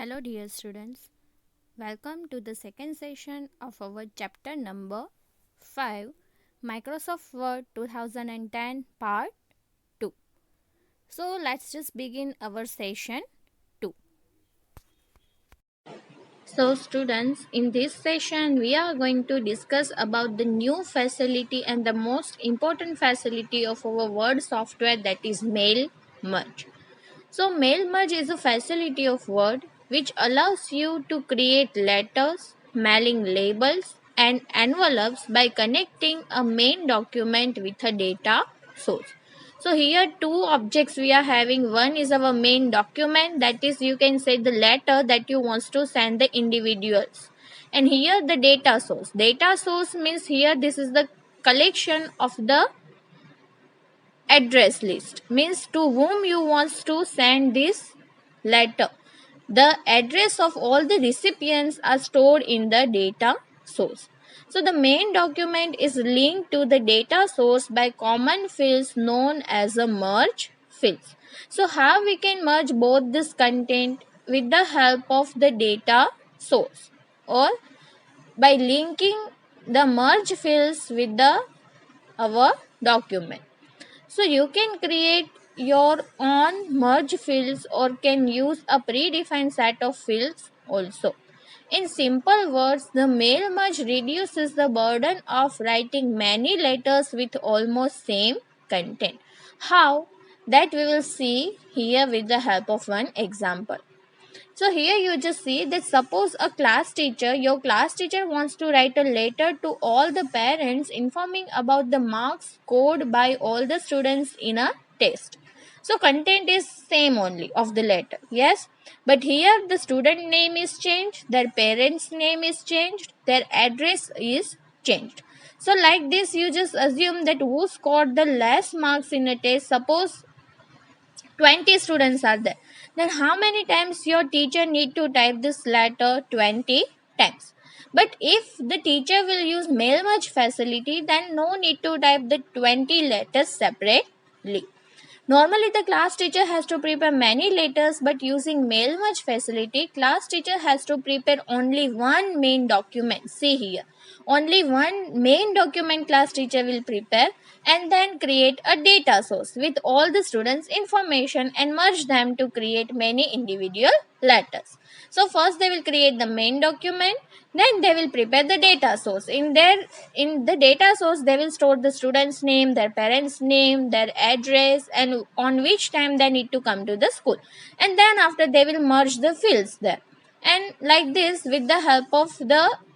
Hello, dear students. Welcome to the second session of our chapter number 5 Microsoft Word 2010 Part 2. So, let's just begin our session 2. So, students, in this session, we are going to discuss about the new facility and the most important facility of our Word software, that is Mail Merge. So, Mail Merge is a facility of Word which allows you to create letters, mailing labels, and envelopes by connecting a main document with a data source. So, here two objects we are having. One is our main document, that is, you can say the letter that you want to send the individuals. And here the data source. Data source means here this is the collection of the address list, means to whom you want to send this letter. The address of all the recipients are stored in the data source. So the main document is linked to the data source by common fields known as a merge fields. So how we can merge both this content with the help of the data source, or by linking the merge fields with the our document. So you can create your own merge fields or can use a predefined set of fields also. In simple words, the mail merge reduces the burden of writing many letters with almost same content. How? That we will see here with the help of one example. So here you just see that suppose your class teacher wants to write a letter to all the parents informing about the marks scored by all the students in a test. So content is same only of the letter, yes. But here the student name is changed, their parents name is changed, their address is changed. So like this you just assume that who scored the less marks in a test. Suppose 20 students are there, then how many times your teacher need to type this letter? 20 times. But if the teacher will use mail merge facility, then no need to type the 20 letters separately. Normally, the class teacher has to prepare many letters, but using mail merge facility, class teacher has to prepare only one main document. See here, only one main document class teacher will prepare and then create a data source with all the students' information and merge them to create many individual letters. So first they will create the main document, then they will prepare the data source. In the data source they will store the student's name, their parents' name, their address, and on which time they need to come to the school. And then after they will merge the fields there. And like this, with the help of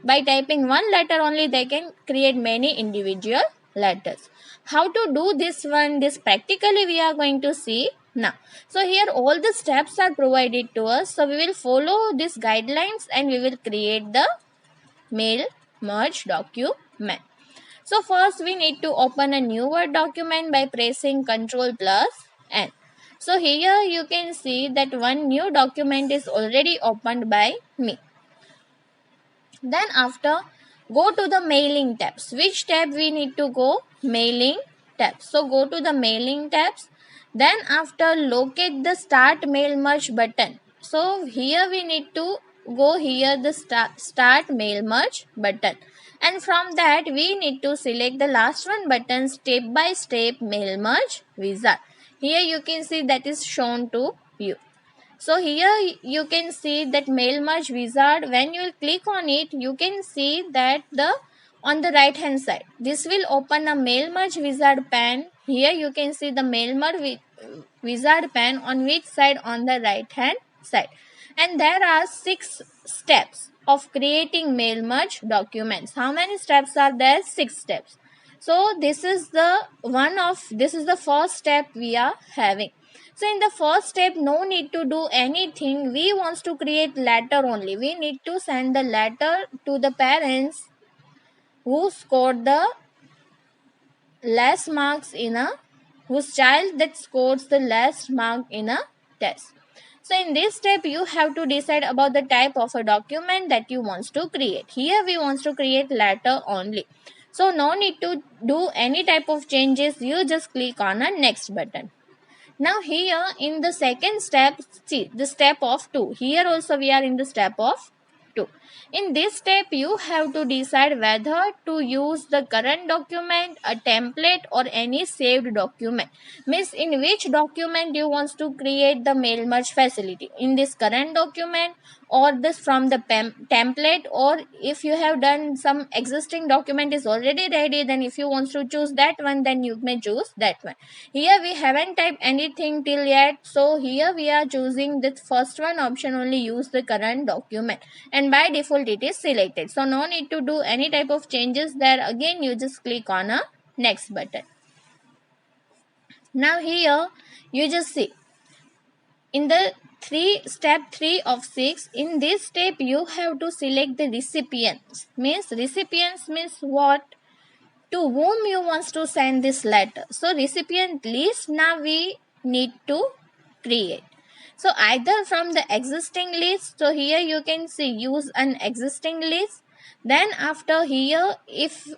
by typing one letter only, they can create many individual letters. How to do this one? This practically we are going to see now. So here all the steps are provided to us. So we will follow these guidelines and we will create the mail merge document. So first we need to open a new Word document by pressing Ctrl plus N. So here you can see that one new document is already opened by me. Then after, go to the mailing tabs. Which tab we need to go? Mailing tabs. So go to the mailing tabs. Then after, locate the start mail merge button. So here we need to go here the start mail merge button. And from that we need to select the last one button, step by step mail merge wizard. Here you can see that is shown to you. So here you can see that mail merge wizard. When you will click on it, you can see that on the right hand side, this will open a mail merge wizard pane. Here you can see the mail merge wizard pane on which side? On the right hand side. And there are 6 steps of creating mail merge documents. How many steps are there? 6 steps. So this is the first step we are having. So in the first step, no need to do anything. We want to create letter only. We need to send the letter to the parents who scored the less marks whose child that scores the less mark in a test. So in this step, you have to decide about the type of a document that you want to create. Here we want to create letter only. So no need to do any type of changes. You just click on a next button. Now here in the second step, see the step of 2. Here also we are in the step of 2. In this step you have to decide whether to use the current document, a template or any saved document. Means in which document you want to create the mail merge facility. In this current document or this from the template, or if you have done some existing document is already ready, then if you want to choose that one, then you may choose that one. Here we haven't typed anything till yet, so here we are choosing the first one option only, use the current document, and by default it is selected, so no need to do any type of changes there. Again you just click on a next button. Now here you just see in the step 3 of 6, in this step you have to select the recipients. Recipients means what? To whom you want to send this letter. So recipient list now we need to create. So either from the existing list, so here you can see use an existing list. Then after here, if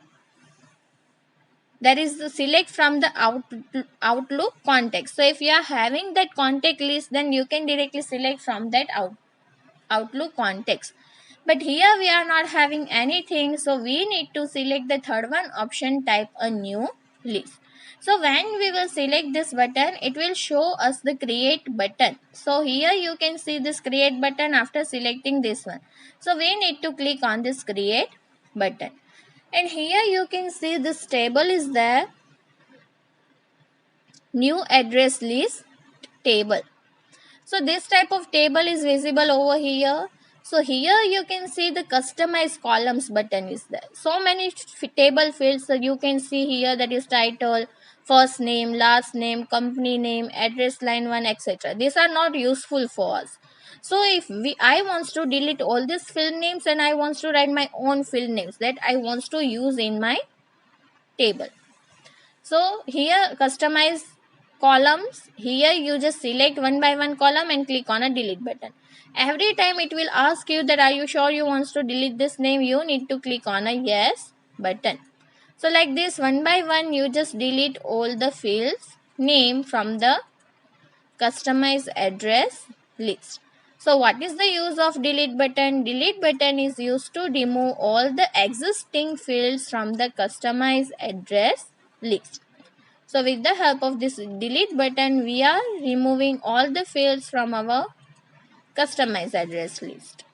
there is the select from the Outlook context. So if you are having that contact list, then you can directly select from that Outlook context. But here we are not having anything, so we need to select the third one option, type a new list. So when we will select this button, it will show us the create button. So here you can see this create button after selecting this one. So we need to click on this create button. And here you can see this table is there, new address list table. So this type of table is visible over here. So here you can see the customize columns button is there. So many table fields, so you can see here, that is title, first name, last name, company name, address line 1, etc. These are not useful for us. So if I want to delete all these field names and I want to write my own field names that I want to use in my table. So here customize columns, here you just select one by one column and click on a delete button. Every time it will ask you that are you sure you want to delete this name, you need to click on a yes button. So like this, one by one you just delete all the fields name from the customize address list. So what is the use of delete button? Delete button is used to remove all the existing fields from the customize address list. So with the help of this delete button, we are removing all the fields from our customize address list.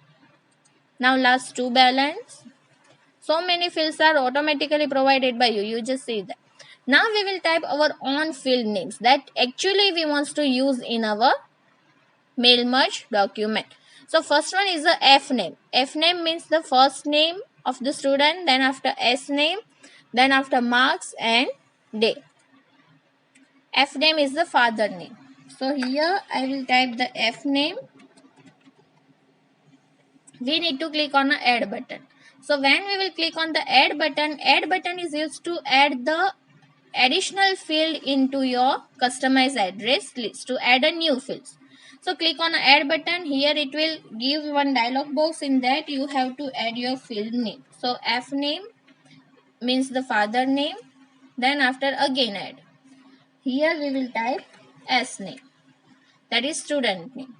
Now last two balance. So many fields are automatically provided by you. You just see that. Now we will type our own field names that actually we want to use in our mail merge document. So first one is the F name. F name means the first name of the student, then after S name, then after marks and day. F name is the father name. So here I will type the F name. We need to click on the add button. So when we will click on the add button is used to add the additional field into your customized address list, to add a new fields. So click on the add button. Here it will give one dialog box, in that you have to add your field name. So F name means the father name, then after again add. Here we will type S name, that is student name.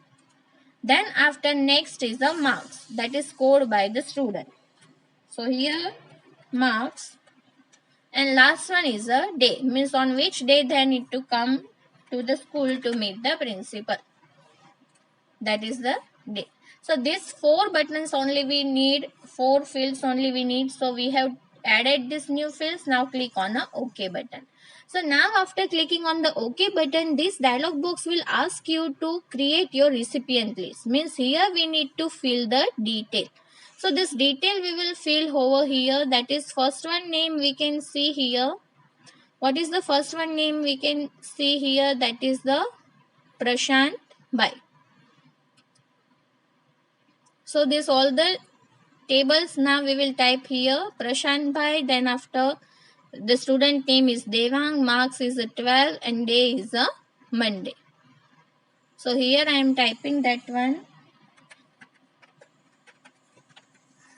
Then after next is the marks, that is scored by the student. So here marks, and last one is a day, means on which day they need to come to the school to meet the principal. That is the day. So these four buttons only we need, four fields only we need. So we have added this new fields. Now click on the OK button. So now after clicking on the OK button, this dialog box will ask you to create your recipient list. Means here we need to fill the detail. So this detail we will fill over here. That is first one name we can see here. What is the first one name we can see here? That is the Prashant Bhai. So this all the tables now we will type here Prashant Bhai, then after the student name is Devang, marks is a 12 and day is a Monday. So here I am typing that one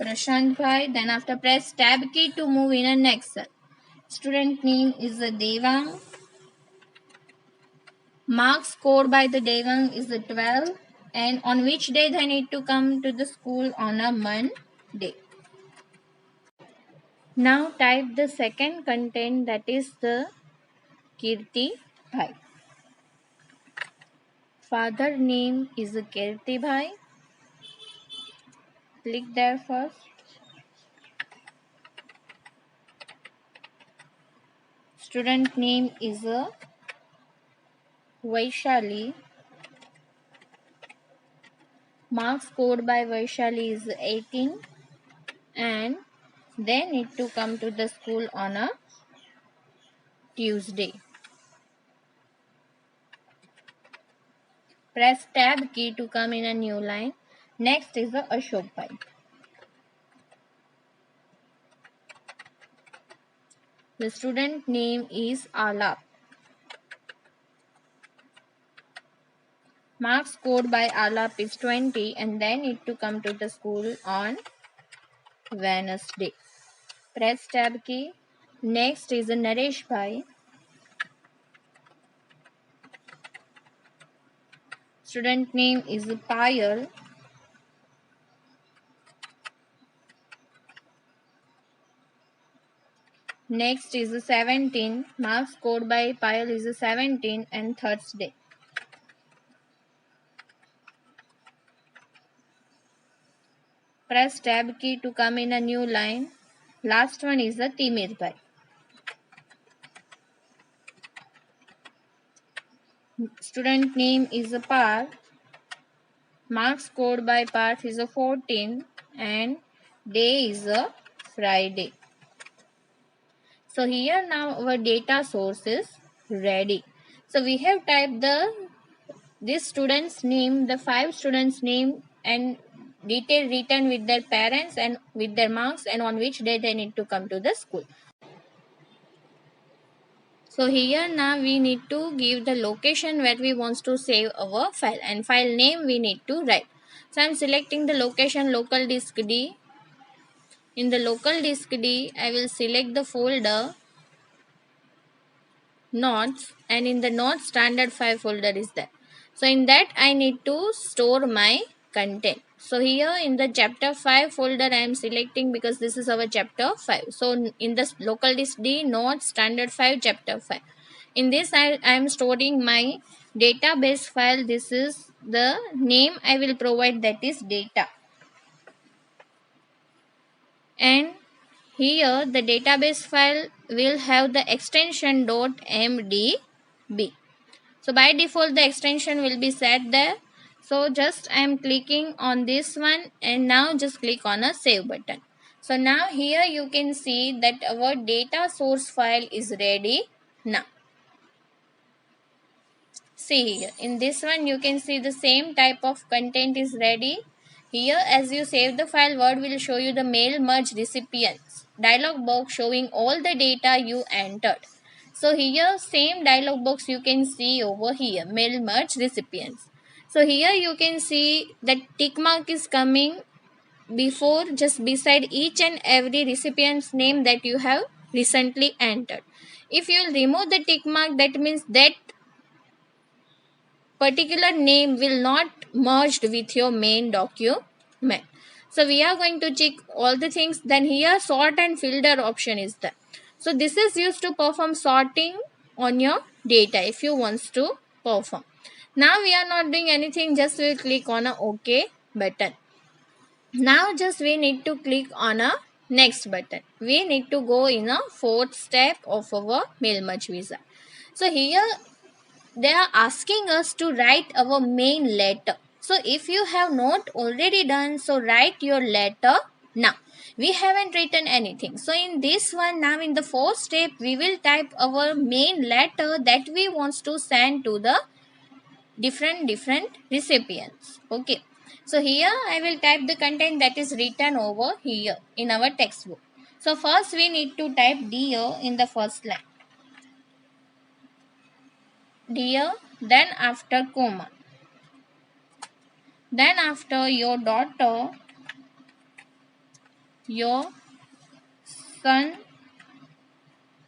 Prashant Bhai, then after press tab key to move in a next cell. Student name is a Devang, Marks scored by the day 1 is the 12, and on which day they need to come to the school on a Monday. Now type the second content, that is the Kirti Bhai. Father name is Kirti Bhai. Click there first. Student name is Vaishali. Marks scored by Vaishali is 18, and they need to come to the school on a Tuesday. Press tab key to come in a new line. Next is the Ashok Bhai. The student name is Alap. Marks scored by Alap is 20, and they need to come to the school on Wednesday. Press tab key. Next is the Naresh Bhai. Student name is Payal. Next is 17. Marks scored by Payal is 17 and Thursday. Press tab key to come in a new line. Last one is the Timir Bhai. Student name is Parth. Marks scored by Parth is 14 and day is a Friday. So here now our data source is ready. So we have typed this student's name, the 5 students' name, and detail written with their parents and with their marks and on which day they need to come to the school. So here now we need to give the location where we want to save our file, and file name we need to write. So I am selecting the location local disk D. In the local disk D, I will select the folder notes, and in the notes standard file folder is there. So in that I need to store my content. So here in the chapter 5 folder I am selecting because this is our chapter 5. So in the local disk D notes standard 5 chapter 5. In this I am storing my database file. This is the name I will provide, that is data. And here the database file will have the extension .mdb. So by default the extension will be set there. So just I am clicking on this one, and now just click on a save button. So now here you can see that our data source file is ready now. See here in this one you can see the same type of content is ready. Here as you save the file, Word will show you the mail merge recipients dialog box showing all the data you entered. So here same dialog box you can see over here, mail merge recipients. So here you can see that tick mark is coming before, just beside each and every recipient's name that you have recently entered. If you remove the tick mark, that means that particular name will not merged with your main document. So we are going to check all the things. Then here sort and filter option is there. So this is used to perform sorting on your data if you want to perform. Now we are not doing anything, just we'll click on a OK button. Now just we need to click on a next button. We need to go in a 4th step of our mail merge wizard. So here they are asking us to write our main letter. So if you have not already done, so write your letter now. We haven't written anything. So in this one, now in the 4th step, we will type our main letter that we want to send to the different recipients. Okay. So here I will type the content that is written over here in our textbook. So first we need to type dear in the first line. Dear, then after comma, then after your daughter, your son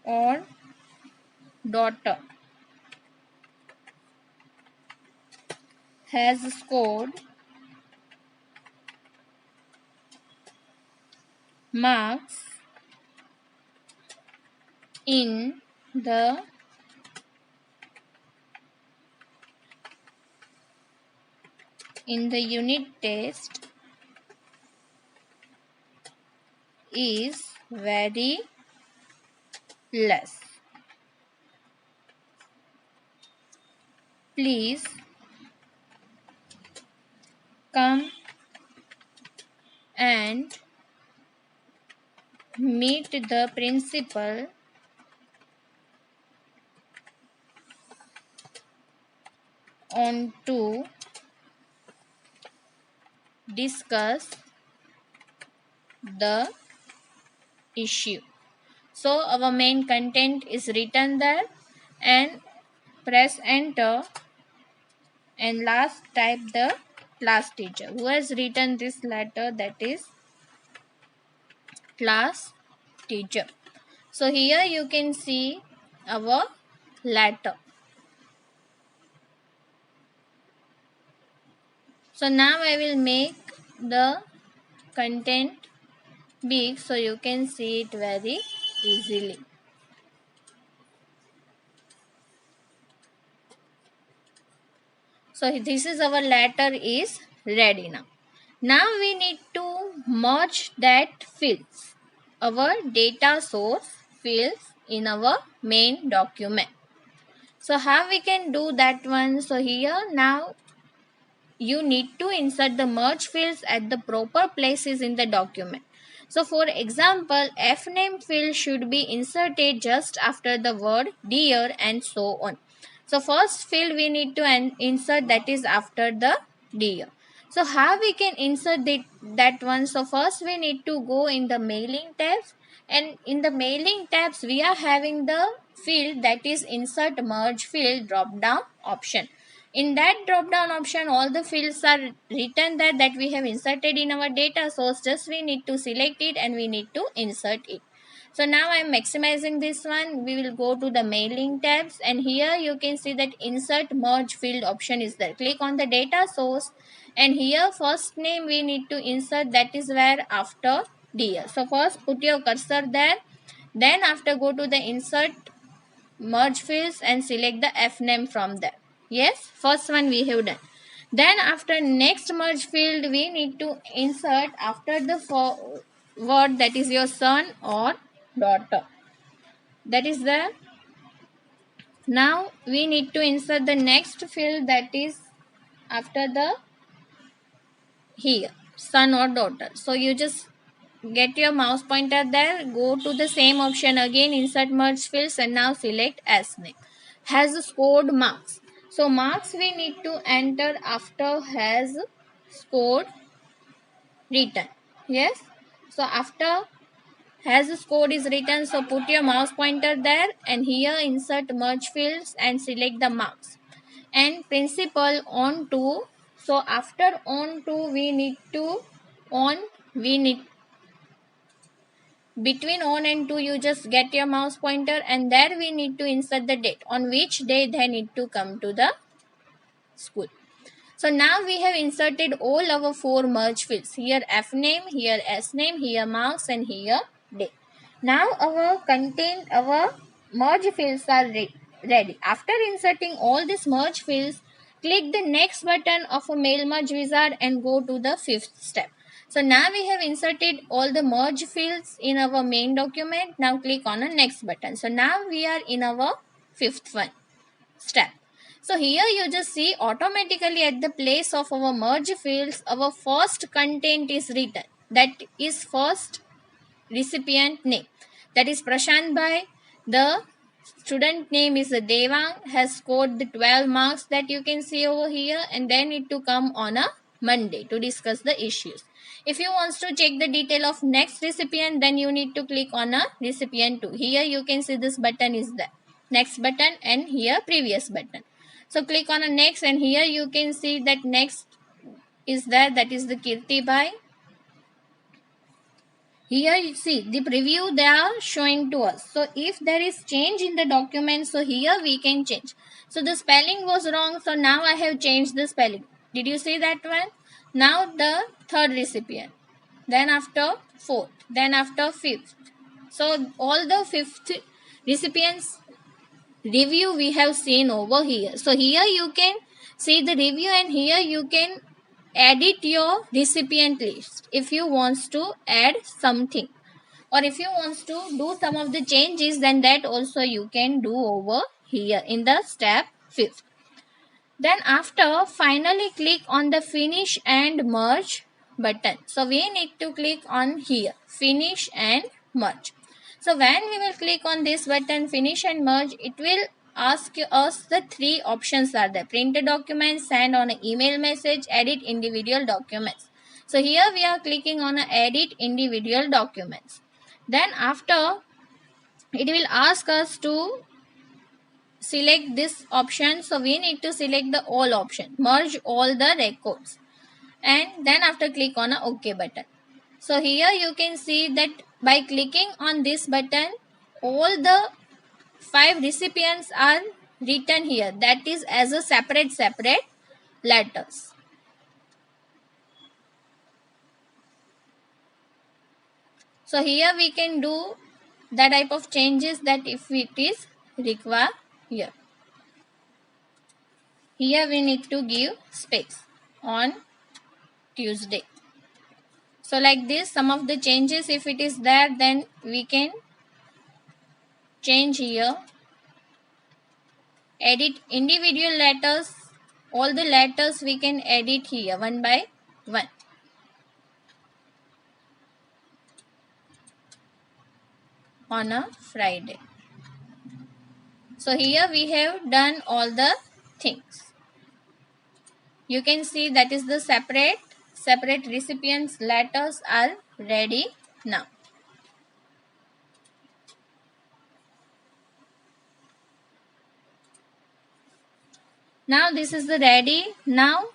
or daughter. has scored marks in the unit test is very less. Please come and meet the principal on to discuss the issue. So our main content is written there, and press enter and last type the class teacher. Who has written this letter? That is class teacher. So here you can see our letter. So now I will make the content big so you can see it very easily. So this is our letter is ready now. Now we need to merge that fields, our data source fields in our main document. So how we can do that one? So here now you need to insert the merge fields at the proper places in the document. So for example, FNAME field should be inserted just after the word dear and so on. So first field we need to insert, that is after the dear. So how we can insert that one? So first we need to go in the mailing tabs, and in the mailing tabs we are having the field that is insert merge field drop down option. In that drop down option all the fields are written there that we have inserted in our data source. Just we need to select it and we need to insert it. So now I am maximizing this one. We will go to the mailing tabs, and here you can see that insert merge field option is there. Click on the data source, and here first name we need to insert, that is where after dear. So first put your cursor there, then after go to the insert merge fields and select the FNAME from there. Yes, first one we have done. Then after next merge field we need to insert after the word that is your son or daughter. That is there. Now we need to insert the next field that is after the here son or daughter. So you just get your mouse pointer there, go to the same option again, insert merge fields, and now select as name. Has scored marks. So marks we need to enter after has scored written. Yes. So after has scored is written, so put your mouse pointer there and here insert merge fields and select the marks. And principal on to. So after on to we need between on and to you just get your mouse pointer, and there we need to insert the date on which day they need to come to the school. So now we have inserted all our 4 merge fields. Here FNAME, here SNAME, here marks, and here date. Now our merge fields are ready. After inserting all these merge fields, click the next button of a mail merge wizard and go to the 5th step. So now we have inserted all the merge fields in our main document. Now click on the next button. So now we are in our 5th one step. So here you just see automatically at the place of our merge fields, our first content is written. That is first recipient name. That is Prashant Bhai. The student name is Devang, has scored the 12 marks that you can see over here, and then need to come on a Monday to discuss the issues. If you want to check the detail of next recipient, then you need to click on a recipient 2. Here you can see this button is there. Next button, and here previous button. So click on a next, and here you can see that next is there, that is the Kirti Bhai. Here you see the preview they are showing to us. So if there is change in the document, so here we can change. So the spelling was wrong, so now I have changed the spelling. Did you see that one? Now the third recipient, then after fourth, then after fifth. So all the fifth recipients review we have seen over here. So here you can see the review, and here you can edit your recipient list if you want to add something, or if you want to do some of the changes, then that also you can do over here in the step 5th. Then after, finally click on the finish and merge button. So we need to click on here, finish and merge. So when we will click on this button, finish and merge, it will ask us the three options are there: print a document, send on an email message, edit individual documents. So here we are clicking on edit individual documents. Then after, it will ask us to select this option. So we need to select the all option, merge all the records, and then after click on a OK button. So here you can see that by clicking on this button, all the 5 recipients are written here, that is as a separate letters. So here we can do the type of changes that if it is required here. Here we need to give space on Tuesday. So like this, some of the changes if it is there, then we can change here. Edit individual letters. All the letters we can edit here one by one. On a Friday. So here we have done all the things. You can see that is the separate recipients letters are ready now. Now this is the ready. Now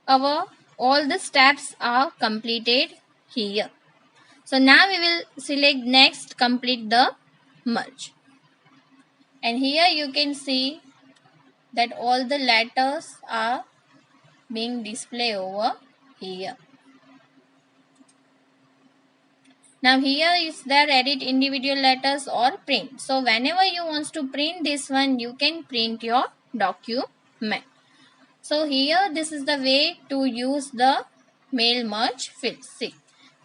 our all the steps are completed here. So now we will select next, complete the merge. And here you can see that all the letters are being displayed over here. Now here is there edit individual letters or print. So whenever you want to print this one, you can print your document. So here this is the way to use the mail merge field. See,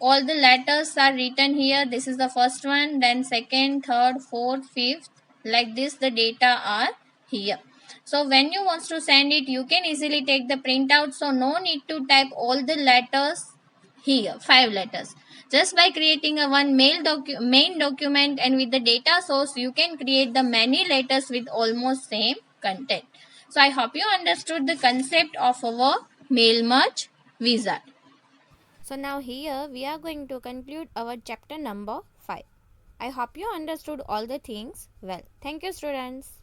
all the letters are written here. This is the first one, then second, third, fourth, fifth. Like this the data are here. So when you want to send it, you can easily take the printout. So no need to type all the letters here, 5 letters. Just by creating a one main document and with the data source, you can create the many letters with almost same content. So I hope you understood the concept of our mail merge wizard. So now here we are going to conclude our chapter number 5. I hope you understood all the things well. Thank you, students.